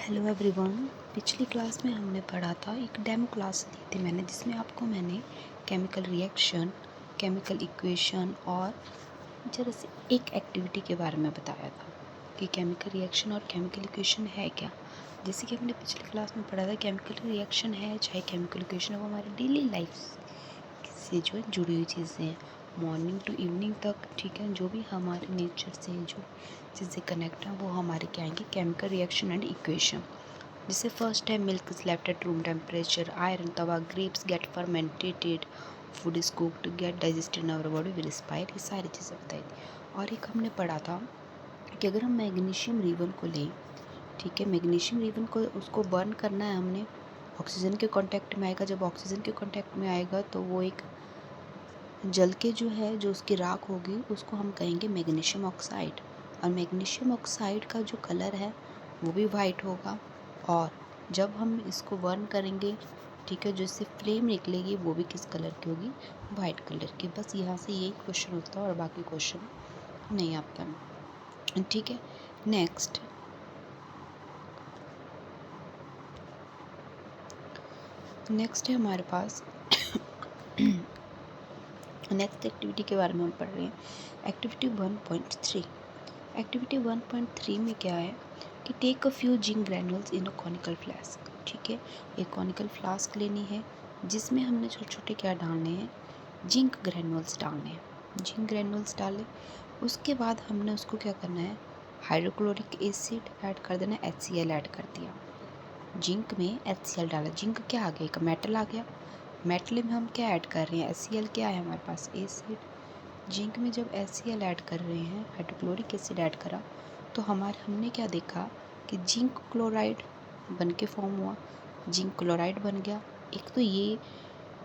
Hello everyone. पिछली class में हमने पढ़ा था, एक डेमो क्लास दी थी मैंने, जिसमें आपको मैंने केमिकल रिएक्शन, केमिकल इक्वेशन और जरा से एक एक्टिविटी के बारे में बताया था कि केमिकल रिएक्शन और केमिकल इक्वेशन है क्या। जैसे कि हमने पिछली क्लास में पढ़ा था, केमिकल रिएक्शन है चाहे केमिकल इक्वेशन है, वो हमारी डेली लाइफ से जो है जुड़ी हुई चीज़ें हैं, मॉर्निंग टू इवनिंग तक, ठीक है। जो भी हमारे नेचर से जो चीज़ें कनेक्ट हैं वो हमारे क्या आएंगे, केमिकल रिएक्शन एंड इक्वेशन। जैसे फर्स्ट है, milk is left at room temperature, iron tawa, grapes get fermentated, food is cooked, get digested in our body, will expire. ये सारी चीज़ें बताई थी। और एक हमने पढ़ा था कि अगर हम मैग्नीशियम रिबन को लें, ठीक है, मैग्नीशियम रिबन को उसको बर्न करना है हमने, ऑक्सीजन के कांटेक्ट में आएगा। जब ऑक्सीजन के कांटेक्ट में आएगा तो वो एक जल के जो है, जो उसकी राख होगी, उसको हम कहेंगे मैग्नीशियम ऑक्साइड। और मैग्नीशियम ऑक्साइड का जो कलर है वो भी वाइट होगा। और जब हम इसको बर्न करेंगे, ठीक है, जो इससे फ्लेम निकलेगी वो भी किस कलर की होगी, वाइट कलर की। बस यहाँ से यही क्वेश्चन होता है और बाकी क्वेश्चन नहीं आता है, ठीक है। नेक्स्ट है हमारे पास नेक्स्ट एक्टिविटी के बारे में हम पढ़ रहे हैं, एक्टिविटी 1.3। एक्टिविटी 1.3 में क्या है कि take a few zinc granules in a conical flask, ठीक है। एक कॉनिकल फ्लास्क लेनी है जिसमें हमने छोटे छोटे क्या डालने हैं, जिंक ग्रैनुल्स डालने हैं। जिंक ग्रैनुल्स डाले, उसके बाद हमने उसको क्या करना है, हाइड्रोक्लोरिक एसिड ऐड कर देना, HCl ऐड कर दिया। जिंक में HCl डाला, जिंक क्या आ गया, एक मेटल आ गया। मेटल में हम क्या ऐड कर रहे हैं, HCl क्या है हमारे पास, एसिड। जिंक में जब HCl ऐड कर रहे हैं, हाइड्रोक्लोरिक एसिड ऐड करा, तो हमने क्या देखा कि जिंक क्लोराइड बन के फॉर्म हुआ, जिंक क्लोराइड बन गया। एक तो ये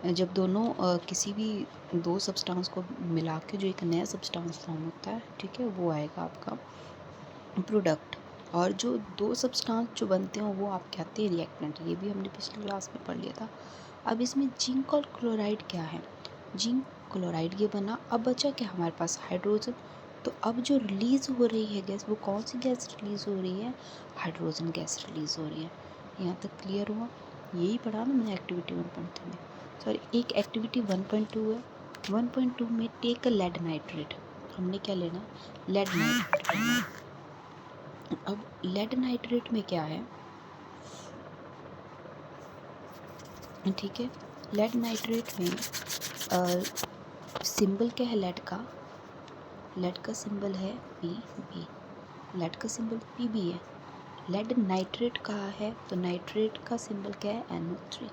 जब दोनों किसी भी दो सब्सटेंस को मिला के जो एक नया सब्सटेंस फॉर्म होता है, ठीक है, वो आएगा आपका प्रोडक्ट। और जो दो सब्सटेंस जो बनते हैं वो आप कहते हैं रिएक्टेंट। ये भी हमने पिछली क्लास में पढ़ लिया था। अब इसमें जिंक और क्लोराइड क्या है, जिंक क्लोराइड ये बना। अब बचा क्या हमारे पास, हाइड्रोजन। तो अब जो रिलीज़ हो रही है गैस, वो कौन सी गैस रिलीज़ हो रही है, हाइड्रोजन गैस रिलीज़ हो रही है। यहाँ तक क्लियर हुआ। यही पढ़ा ना मैंने एक्टिविटी 1.3 में। सॉरी, एक एक्टिविटी 1.2 है। 1.2 में टेक अ लेड नाइट्रेट, हमने क्या लेना, लेड नाइट्रेट लेना है। अब लेड नाइट्रेट में क्या है, ठीक है, लेड नाइट्रेट में सिंबल क्या है लेड का सिंबल है Pb। लेड का सिंबल Pb है। लेड नाइट्रेट कहाँ है, तो नाइट्रेट का सिंबल क्या है, NO3।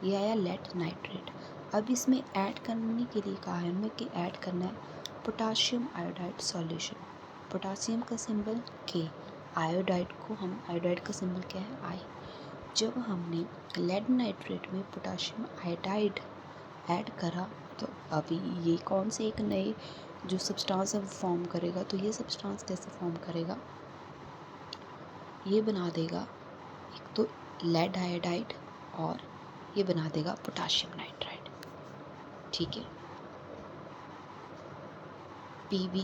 ये आया लेड नाइट्रेट। अब इसमें ऐड करने के लिए कहा है हमें कि ऐड करना है पोटाशियम आयोडाइड सॉल्यूशन। पोटाशियम का सिंबल K, आयोडाइड का सिंबल क्या है, I। जब हमने लेड नाइट्रेट में पोटाशियम आयोडाइड ऐड करा, तो अभी ये कौन से एक नए जो सब्सटेंस है वो फॉर्म करेगा। तो ये सब्सटेंस कैसे फॉर्म करेगा, ये बना देगा एक तो लेड आयोडाइड, और ये बना देगा पोटाशियम नाइट्राइड, ठीक है। Pb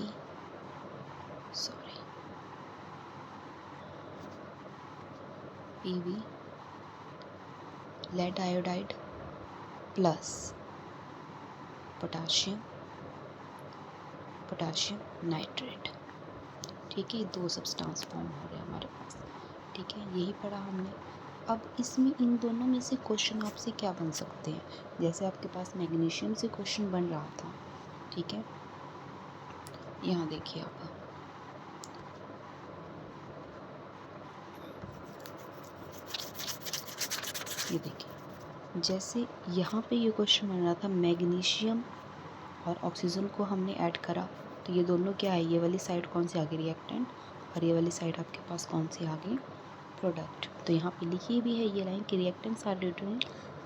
lead iodide plus potassium nitrate, ठीक है। दो सब्सटेंस फॉर्म हो रहे हैं हमारे पास, ठीक है। यही पढ़ा हमने। अब इसमें इन दोनों में से क्वेश्चन आपसे क्या बन सकते हैं, जैसे आपके पास मैग्नीशियम से क्वेश्चन बन रहा था, ठीक है। यहाँ देखिए आप, ये देखिए, जैसे यहाँ पे ये क्वेश्चन बन रहा था, मैग्नीशियम और ऑक्सीजन को हमने ऐड करा, तो ये दोनों क्या है, ये वाली साइड कौन सी आ गई, रिएक्टेंट, और ये वाली साइड आपके पास कौन सी आ गई, प्रोडक्ट। तो यहाँ पे लिखी भी है ये लाइन कि reactants are written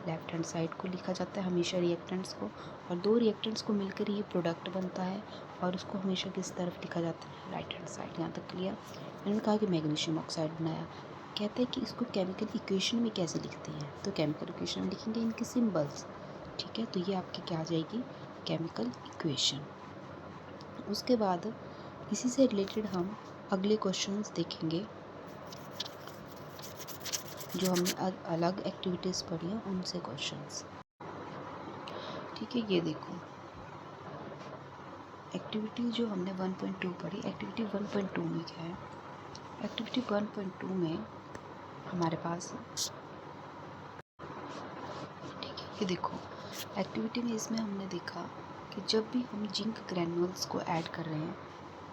left hand side को लिखा जाता है हमेशा रिएक्टेंट्स को, और दो रिएक्टेंट्स को मिलकर ये प्रोडक्ट बनता है, और उसको हमेशा किस तरफ लिखा जाता है, राइट हैंड साइड। यहाँ तक क्लियर। मैंने कहा कि मैग्नीशियम ऑक्साइड बनाया, कहते हैं कि इसको केमिकल इक्वेशन में कैसे लिखते हैं, तो केमिकल इक्वेशन में लिखेंगे इनके सिंबल्स, ठीक है। तो ये आपकी क्या आ जाएगी, केमिकल इक्वेशन। उसके बाद इसी से रिलेटेड हम अगले क्वेश्चंस देखेंगे। जो हमने अलग एक्टिविटीज़ पढ़ी हैं उनसे क्वेश्चंस। ठीक है, ये देखो एक्टिविटी जो हमने 1.2 पढ़ी, एक्टिविटी 1.2 में क्या है। एक्टिविटी 1.2 में हमारे पास, ठीक है, ये देखो एक्टिविटी में इसमें हमने देखा कि जब भी हम जिंक ग्रैन्यूल्स को ऐड कर रहे हैं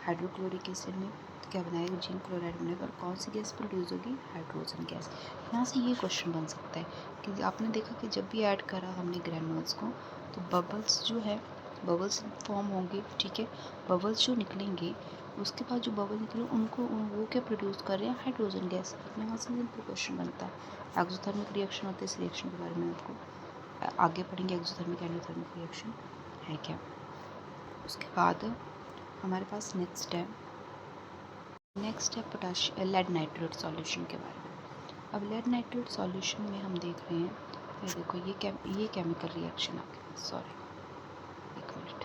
हाइड्रोक्लोरिक एसिड में, तो क्या बनाएगा, जिंक क्लोराइड बनेगा और कौन सी गैस प्रोड्यूस होगी, हाइड्रोजन गैस। यहाँ से ये क्वेश्चन बन सकता है कि आपने देखा कि जब भी ऐड करा हमने ग्रैन्यूल्स को तो बबल्स जो है, बबल्स फॉर्म होंगे। ठीक है, बबल्स जो निकलेंगे उसके बाद जो बबल निकले उनको वो क्या प्रोड्यूस कर रहे हैं, हाइड्रोजन गैस। यहाँ से सिंपल क्वेश्चन बनता है। एक्सोथर्मिक रिएक्शन होते हैं, इस रिएक्शन के बारे में आपको आगे पढ़ेंगे, एक्सोथर्मिक एंडोथर्मिक रिएक्शन है क्या। उसके बाद हमारे पास नेक्स्ट है पोटाशियम लेड नाइट्रेट सॉल्यूशन के बारे में। अब लेड नाइट्रेट सॉल्यूशन में हम देख रहे हैं, ये देखो ये केमिकल रिएक्शन आ गया, सॉरी एक मिनट,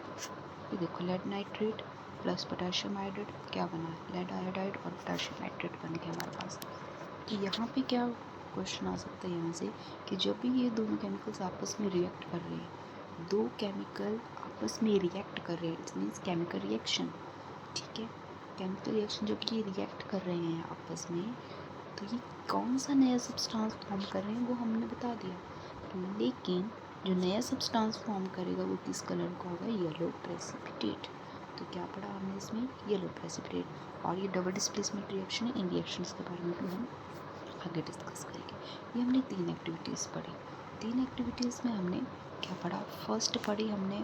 ये देखो lead nitrate plus potassium iodide क्या बना, लेड आयोडाइड और पोटाशियम नाइट्रेट बन गया हमारे पास। तो यहाँ पे क्या क्वेश्चन आ सकता है यहाँ से कि जब भी ये दोनों केमिकल्स आपस में रिएक्ट कर रहे हैं, दो केमिकल आपस में रिएक्ट कर रहे हैं, इट्स मीन्स केमिकल रिएक्शन। ठीक है, केमिकल रिएक्शन जब ये रिएक्ट कर रहे हैं आपस में, तो ये कौन सा नया सब्सटेंस फॉर्म कर रहे हैं वो हमने बता दिया। लेकिन जो नया सब्सटेंस फॉर्म करेगा वो किस कलर का होगा, येलो प्रेसिपिटेट। तो क्या पढ़ा हमने इसमें, येलो प्रेसिपिटेट। और ये डबल डिस्प्लेसमेंट रिएक्शन है, इन रिएक्शंस के बारे में भी हम आगे डिस्कस करेंगे। ये हमने 3 एक्टिविटीज़ पढ़ी। 3 एक्टिविटीज़ में हमने क्या पढ़ा, फर्स्ट पढ़ी हमने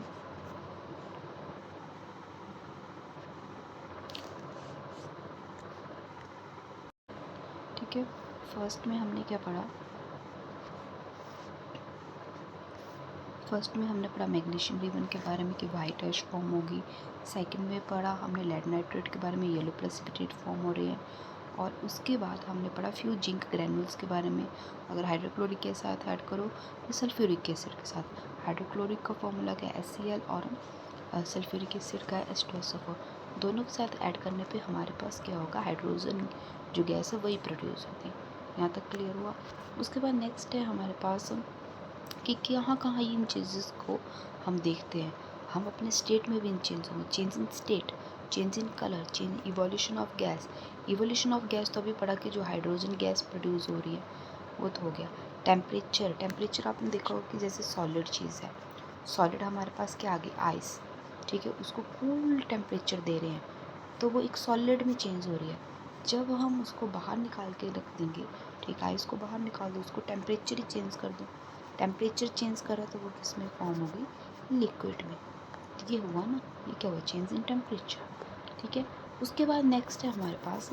ठीक है, फर्स्ट में हमने क्या पढ़ा, फर्स्ट में हमने पढ़ा मैग्नीशियम रिबन के बारे में कि वाइट ऐश फॉर्म होगी। सेकंड में पढ़ा हमने लेड नाइट्रेट के बारे में, येलो प्रेसिपिटेट फॉर्म हो रही है। और उसके बाद हमने पढ़ा फ्यू जिंक ग्रैन्यूल्स के बारे में, अगर हाइड्रोक्लोरिक के साथ ऐड करो या सल्फ्यूरिक एसिड के साथ। हाइड्रोक्लोरिक का फॉर्मूला क्या है, HCl, और सल्फ्यूरिक एसिड का H2SO4। दोनों के साथ ऐड करने पे हमारे पास क्या होगा, हाइड्रोजन जो गैस है वही प्रोड्यूस होती है। यहाँ तक क्लियर हुआ। उसके बाद नेक्स्ट है हमारे पास कि कहाँ कहाँ इन चीज़ेस को हम देखते हैं, हम अपने स्टेट में भी इन चेंज होंगे, change in state, change in colour, change evolution of gas. Evolution of gas तो अभी पढ़ा कि जो हाइड्रोजन गैस प्रोड्यूस हो रही है वो तो हो गया। टेम्परेचर आपने देखा होगा कि जैसे सॉलिड चीज़ है, सॉलिड हमारे पास क्या आ गई, आइस। ठीक है, उसको कूल टेम्परेचर दे रहे हैं तो वो एक सॉलिड में चेंज हो रही है। जब हम उसको बाहर निकाल के रख देंगे, ठीक, आइस को बाहर निकाल दो, उसको टेम्परेचर ही चेंज कर दो, टेम्परेचर चेंज करा तो वो किस में फॉर्म होगी, लिक्विड में। ये हुआ ना, ये क्या हुआ, चेंज इन टेम्परेचर। ठीक है, उसके बाद नेक्स्ट है हमारे पास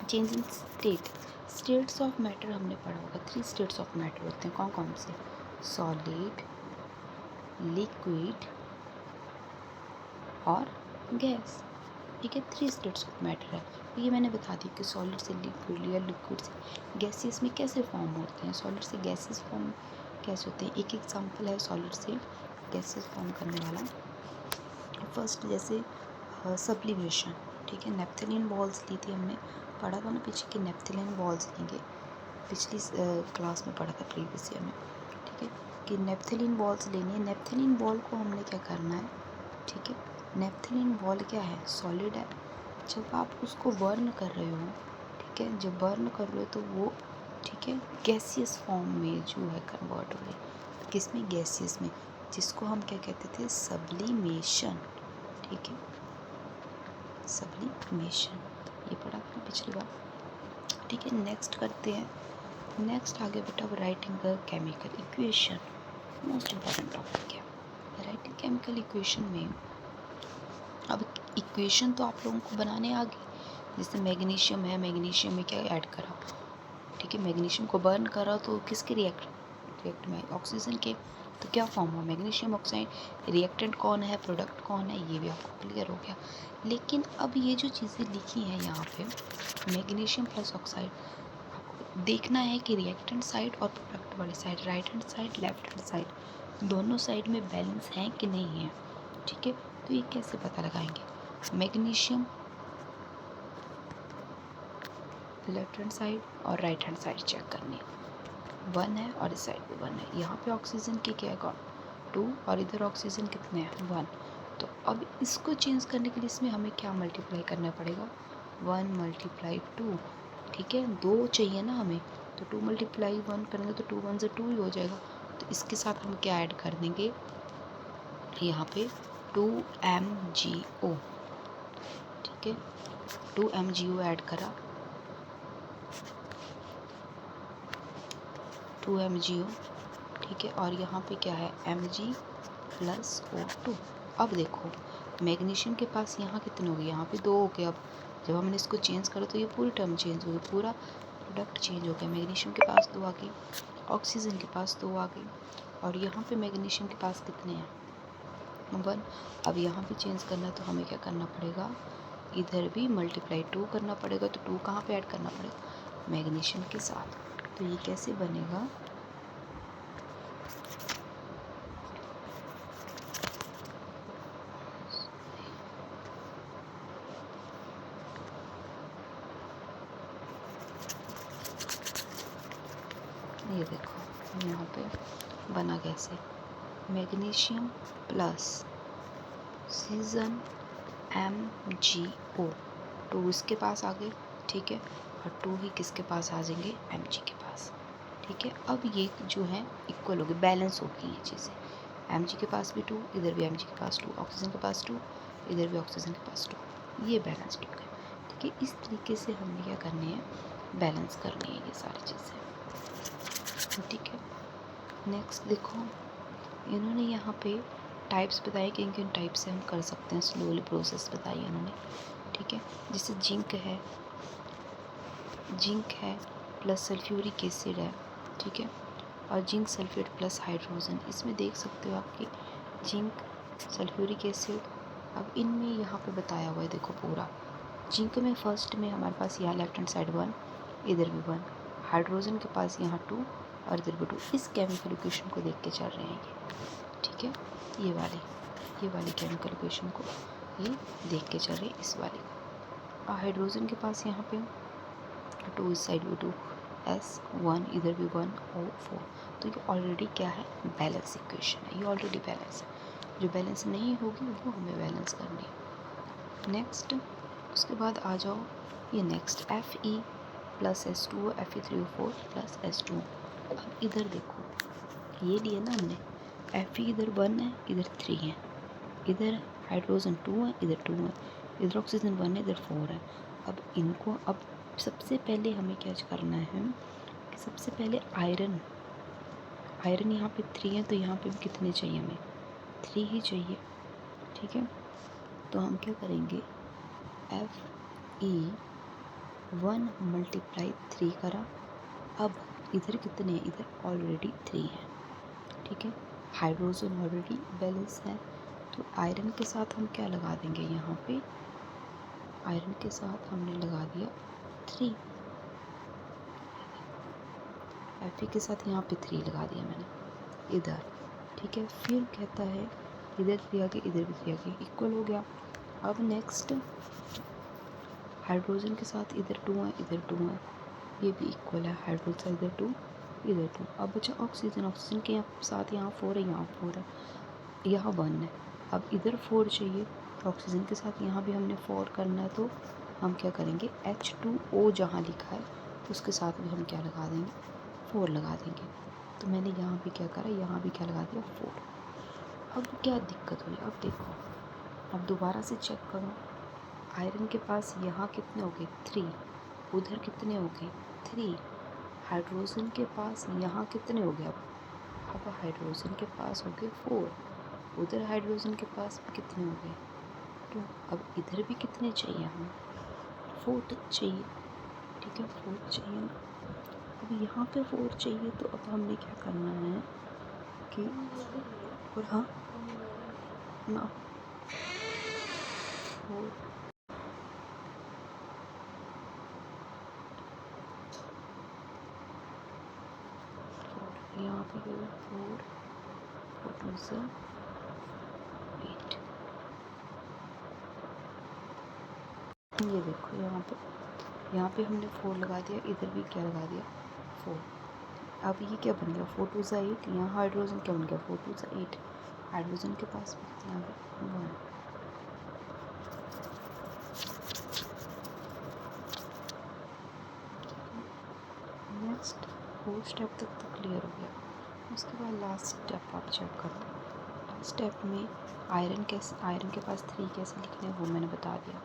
change in states of matter हमने पढ़ा होगा। 3 स्टेट्स ऑफ मैटर होते हैं, कौन कौन से, सॉलिड, लिक्विड और गैस। ठीक है, 3 स्टेट्स ऑफ मैटर है। ये मैंने बता दी कि सॉलिड से लिक्विड या लिक्विड से गैसेस में कैसे फॉर्म होते हैं, सॉलिड से गैसेस फॉर्म कैसे होते हैं। एक एग्जांपल है सॉलिड से गैसेस फॉर्म करने वाला। फर्स्ट जैसे सब्लिमेशन। ठीक है, नेप्थलीन बॉल्स ली थी हमने, पढ़ा था ना पीछे कि नेप्थलीन बॉल्स लेंगे, पिछली क्लास में पढ़ा था प्रीवियस ईयर में। ठीक है, कि नेप्थलीन बॉल्स लेनी है। नेप्थलीन बॉल को हमने क्या करना है, ठीक है, नेप्थलीन बॉल क्या है, सॉलिड है। जब आप उसको बर्न कर रहे हो, ठीक है, जब बर्न कर रहे हो तो वो, ठीक है, गैसियस फॉर्म में जो है कन्वर्ट हो रही है, किस में, गैसियस में, जिसको हम क्या कहते थे, सब्लिमेशन। ठीक है, सब्लिमेशन, ये पढ़ा था पिछली बार। ठीक है, नेक्स्ट करते हैं, नेक्स्ट आगे बेटा writing the chemical equation, most important topic है। राइटिंग केमिकल इक्वेशन में अब इक्वेशन तो आप लोगों को बनाने आ गई। जैसे मैग्नीशियम है, मैग्नीशियम में क्या ऐड करा, ठीक है, मैग्नीशियम को बर्न करा तो किसके रिएक्ट में, ऑक्सीजन के, तो क्या फॉर्म हुआ, मैग्नीशियम ऑक्साइड। रिएक्टेंट कौन है, प्रोडक्ट कौन है, ये भी आपको क्लियर हो गया। लेकिन अब ये जो चीज़ें लिखी हैं यहाँ पे, मैग्नीशियम प्लस ऑक्साइड, देखना है कि रिएक्टेंट साइड और प्रोडक्ट वाली side, right hand side, left hand side, दोनों साइड में बैलेंस है कि नहीं है। ठीक है, तो ये कैसे पता लगाएंगे, मैग्नीशियम लेफ्ट हैंड साइड और राइट हैंड साइड चेक करनी है। 1 है और इस साइड पे 1 है। यहाँ पे ऑक्सीजन की क्या है 2 और इधर ऑक्सीजन कितने हैं 1। तो अब इसको चेंज करने के लिए इसमें हमें क्या मल्टीप्लाई करना पड़ेगा 1 × 2। ठीक है, 2 चाहिए ना हमें, तो 2 × 1 करेंगे तो 2 1 से 2 ही हो जाएगा। तो इसके साथ हम क्या ऐड कर देंगे यहाँ पे 2MgO। ठीक है, 2MgO ऐड करा, 2MgO। ठीक है, और यहाँ पे क्या है Mg+O2। अब देखो मैग्नीशियम के पास यहाँ कितने हो गए, यहाँ पे 2 हो गए। अब जब हमने इसको चेंज करा तो ये पूरी टर्म चेंज हो गई, पूरा प्रोडक्ट चेंज हो गया। मैग्नीशियम के पास 2 आ गई, ऑक्सीजन के पास 2 आ गई, और यहाँ पे मैग्नीशियम के पास कितने हैं 1। अब यहाँ पे चेंज करना है तो हमें क्या करना पड़ेगा, इधर भी × 2 करना पड़ेगा। तो 2 कहाँ पे ऐड करना पड़ेगा मैग्नीशियम के साथ। तो ये कैसे बनेगा, ये देखो यहाँ पे बना कैसे, मैग्नीशियम प्लस ऑक्सीजन MgO। 2 इसके पास आ गए, ठीक है, और 2 ही किसके पास आ जाएंगे Mg के पास। ठीक है, अब ये जो है इक्वल हो गए, बैलेंस हो गई ये चीज़ें। Mg के पास भी 2, इधर भी Mg के पास 2, ऑक्सीजन के पास 2, इधर भी ऑक्सीजन के पास 2, ये बैलेंस्ड हो गए। ठीक है, इस तरीके से हमने क्या करनी है, बैलेंस करनी है ये सारी चीज़ें। ठीक है, नेक्स्ट देखो इन्होंने यहाँ पे टाइप्स बताए, किन किन टाइप से हम कर सकते हैं, स्लोली प्रोसेस बताई इन्होंने। ठीक है, जैसे जिंक है प्लस सल्फ्यूरिक एसिड है। ठीक है, और जिंक सल्फेट प्लस हाइड्रोजन, इसमें देख सकते हो आपकी जिंक सल्फ्यूरिक एसिड। अब इनमें यहाँ पे बताया हुआ है, देखो पूरा जिंक में फर्स्ट में हमारे पास यहाँ लेफ्ट हैंड साइड 1, इधर भी 1, हाइड्रोजन के पास यहाँ 2 और इधर भी 2। इस केमिकल इक्वेशन को देख के चल रहे हैं ये। ठीक है, ये वाली केमिकल इक्वेशन को ये देख के चल रहे हैं, इस वाले को। और हाइड्रोजन के पास यहाँ पे 2, इस साइड भी 2, S1, इधर भी 1, O4। तो ये ऑलरेडी क्या है, बैलेंस इक्वेशन है, ये ऑलरेडी बैलेंस है। जो बैलेंस नहीं होगी वो हमें बैलेंस करनी है। नेक्स्ट उसके बाद आ जाओ ये next Fe plus S2O, Fe3O4 plus H2O। अब इधर देखो ये लिया ना हमने, Fe इधर 1 है, इधर 3 है, इधर हाइड्रोजन 2 है, इधर 2 है, इधर ऑक्सीजन 1 है, इधर 4 है। अब इनको अब सबसे पहले हमें क्या करना है कि सबसे पहले आयरन यहाँ पे 3 है, तो यहाँ पे भी कितने चाहिए हमें 3 ही चाहिए। ठीक है, तो हम क्या करेंगे Fe 1 × 3 करा। अब इधर कितने हैं, इधर ऑलरेडी 3 है। ठीक है, हाइड्रोजन ऑलरेडी बैलेंस है, तो आयरन के साथ हम क्या लगा देंगे, यहाँ पे आयरन के साथ हमने लगा दिया 3, Fe के साथ यहाँ पे 3 लगा दिया मैंने इधर। ठीक है, फिर कहता है इधर 3 आगे, इधर भी 3 आगे, इक्वल हो गया। अब नेक्स्ट हाइड्रोजन के साथ इधर 2 है, इधर 2 है, ये भी इक्वल है, हाइड्रोजन इधर 2, इधर 2। अब बचा ऑक्सीजन के साथ यहाँ 4 है, यहाँ 4 है, यहाँ 1 है। अब इधर 4 चाहिए, तो ऑक्सीजन के साथ यहाँ भी हमने 4 करना है, तो हम क्या करेंगे H2O जहाँ लिखा है उसके साथ भी हम क्या लगा देंगे 4 लगा देंगे। तो मैंने यहाँ भी क्या करा, यहाँ भी क्या लगा दिया 4। अब क्या दिक्कत हुई, अब देखो अब दोबारा से चेक करो, आयरन के पास यहाँ कितने हो गए 3, उधर कितने हो गए 3, हाइड्रोजन के पास यहाँ कितने हो गए, अब हाइड्रोजन के पास हो गए 4, उधर हाइड्रोजन के पास भी कितने हो गए 2। अब इधर भी कितने चाहिए हमें 4 चाहिए। ठीक है, 4 चाहिए। अब यहाँ पे 4 चाहिए, तो अब हमने क्या करना है कि और हाँ ना 4 यहाँ पे 4 4 2 8। ये देखो यहाँ पे यहाँ पे हमने 4 लगा दिया, इधर भी क्या लगा दिया 4। अब ये क्या बन गया 4 2 8। यहाँ हाइड्रोजन क्या बन गया 4 2 8। हाइड्रोजन के पास भी कितना आ गया 1। नेक्स्ट 4 स्टेप तक तो क्लियर हो गया। उसके बाद लास्ट स्टेप आप चेक करो। लास्ट स्टेप में आयरन के पास 3 कैसे लिखने हैं वो मैंने बता दिया।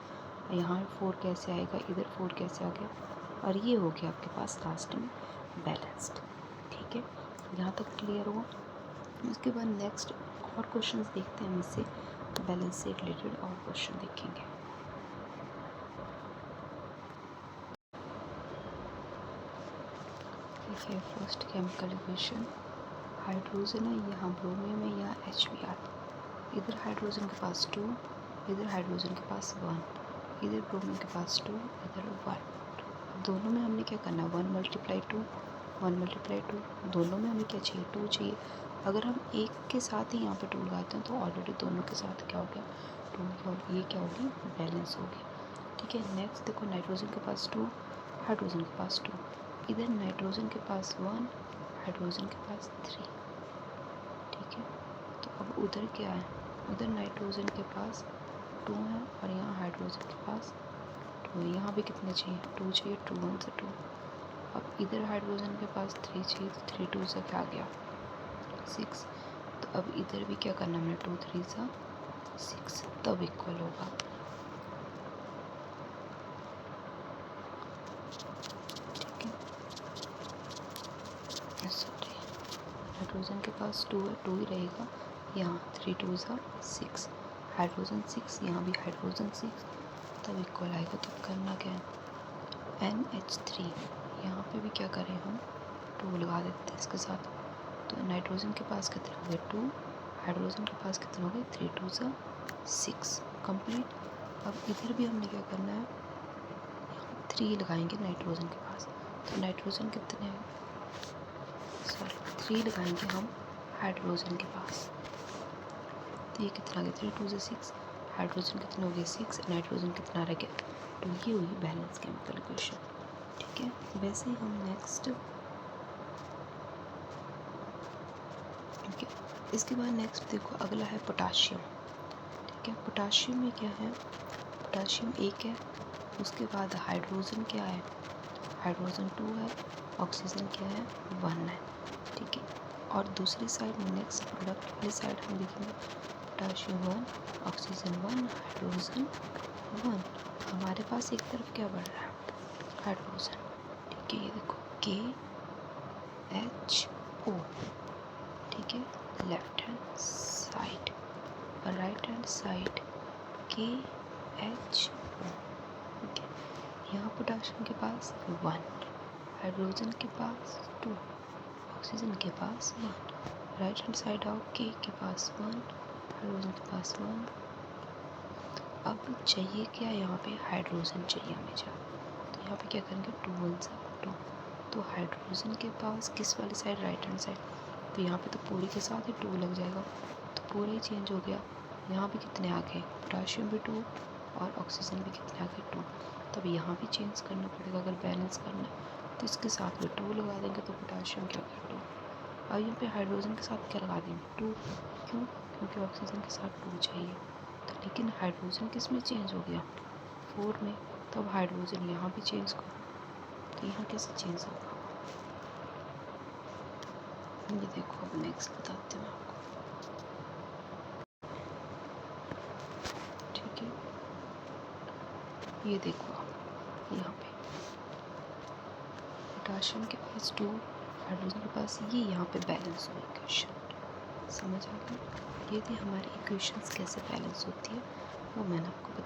यहाँ 4 कैसे आएगा, इधर 4 कैसे आ गया, और ये हो गया आपके पास लास्ट में बैलेंस्ड। ठीक है, यहाँ तक क्लियर हुआ। उसके बाद नेक्स्ट और क्वेश्चंस देखते हैं, हम इससे बैलेंस से रिलेटेड और क्वेश्चन देखेंगे। ठीक है, फर्स्ट केमिकल इक्वेशन, हाइड्रोजन है, यहाँ ब्रोमियम है, यहाँ HBr। इधर हाइड्रोजन के पास 2, इधर हाइड्रोजन के पास 1, इधर ब्रोमियम के पास 2, इधर 1। दोनों में हमने क्या करना है 1 × 2, 1 × 2। दोनों में हमें क्या चाहिए 2 चाहिए। अगर हम एक के साथ ही यहाँ पे 2 लगाते हैं तो ऑलरेडी दोनों के साथ क्या हो गया 2, और ये क्या होगी बैलेंस हो गया। ठीक है, नेक्स्ट देखो नाइट्रोजन के पास 2, हाइड्रोजन के पास 2, इधर नाइट्रोजन के पास 1, हाइड्रोजन के पास 3। ठीक है, तो अब उधर क्या है, उधर नाइट्रोजन के पास 2 है और यहाँ हाइड्रोजन के पास 2 है। यहाँ भी कितने चाहिए 2 चाहिए, 2 1 से 2। अब इधर हाइड्रोजन के पास 3 चाहिए, तो 3 2 से क्या आ गया 6। तो अब इधर भी क्या करना हमने 2 3 सा 6, तब इक्वल होगा। ठीक है, सॉरी, हाइड्रोजन के पास 2 है, 2 ही रहेगा। यहाँ 3 2 सा 6, हाइड्रोजन 6, यहाँ भी हाइड्रोजन 6, तब इक्वल आएगा। तब करना क्या है NH3। यहाँ पे भी क्या करें हम 2 लगा देते हैं इसके साथ। तो नाइट्रोजन के पास कितने हो गए 2, हाइड्रोजन के पास कितने हो गए 3 2 सा 6, कंप्लीट। अब इधर भी हमने क्या करना है 3 लगाएंगे नाइट्रोजन के पास। तो नाइट्रोजन कितने, सॉरी 3 लगाएंगे हम हाइड्रोजन के पास। तो ये कितना आ गया 3 2 से 6, हाइड्रोजन कितने हो गए 6, नाइट्रोजन कितना रह गया 2। ये हुई बैलेंस केमिकल इक्वेशन। ठीक है, वैसे ही हम नेक्स्ट, ठीक है, इसके बाद नेक्स्ट देखो अगला है पोटाशियम। ठीक है, पोटाशियम में क्या है, पोटाशियम 1 है, उसके बाद हाइड्रोजन क्या है, हाइड्रोजन 2 है, ऑक्सीजन क्या है 1 है। ठीक है, और दूसरी साइड नेक्स्ट प्रोडक्ट वाली साइड हम देखेंगे पोटाशियम 1, ऑक्सीजन 1, हाइड्रोजन 1। हमारे पास एक तरफ क्या बढ़ रहा है हाइड्रोजन। ठीक है, ये देखो KHO। ठीक है, लेफ्ट हैंड साइड और राइट हैंड साइड KHO। ठीक है, यहाँ पोटाशियम के पास 1, हाइड्रोजन के पास 2, ऑक्सीजन के पास 1, राइट हैंड साइड आओ K के पास 1, हाइड्रोजन के पास 1। अब चाहिए क्या, यहाँ पे हाइड्रोजन चाहिए हमेशा। तो यहाँ पे क्या करेंगे 2 1 से 2। तो हाइड्रोजन के पास किस वाली साइड, राइट हैंड साइड। तो यहाँ पे तो पूरी के साथ ही 2 लग जाएगा, तो पूरा ही चेंज हो गया। यहाँ भी कितने आ गए पोटाशियम भी 2 और ऑक्सीजन भी कितने आ गए 2। तब यहाँ भी चेंज करना पड़ेगा अगर बैलेंस करना है। तो इसके साथ में 2 लगा देंगे तो पोटाशियम क्या हो गया 2। अब यहाँ पे हाइड्रोजन के साथ क्या लगा देंगे 2, क्यों, क्योंकि ऑक्सीजन के साथ 2 चाहिए। तो लेकिन हाइड्रोजन किस में चेंज हो गया 4 में, तब हाइड्रोजन यहाँ भी चेंज करो। तो यहाँ कैसे चेंज होगा, ये देखो अब नेक्स्ट बताते हैं आपको। ठीक है, ये देखो आप यहाँ पे पोटाशियम के पास 2, हाइड्रोजन के पास ये, यहाँ पे बैलेंस हुई इक्वेशन। समझ आ गया, ये थी हमारी इक्वेशंस कैसे बैलेंस होती है, वो मैंने आपको बताया।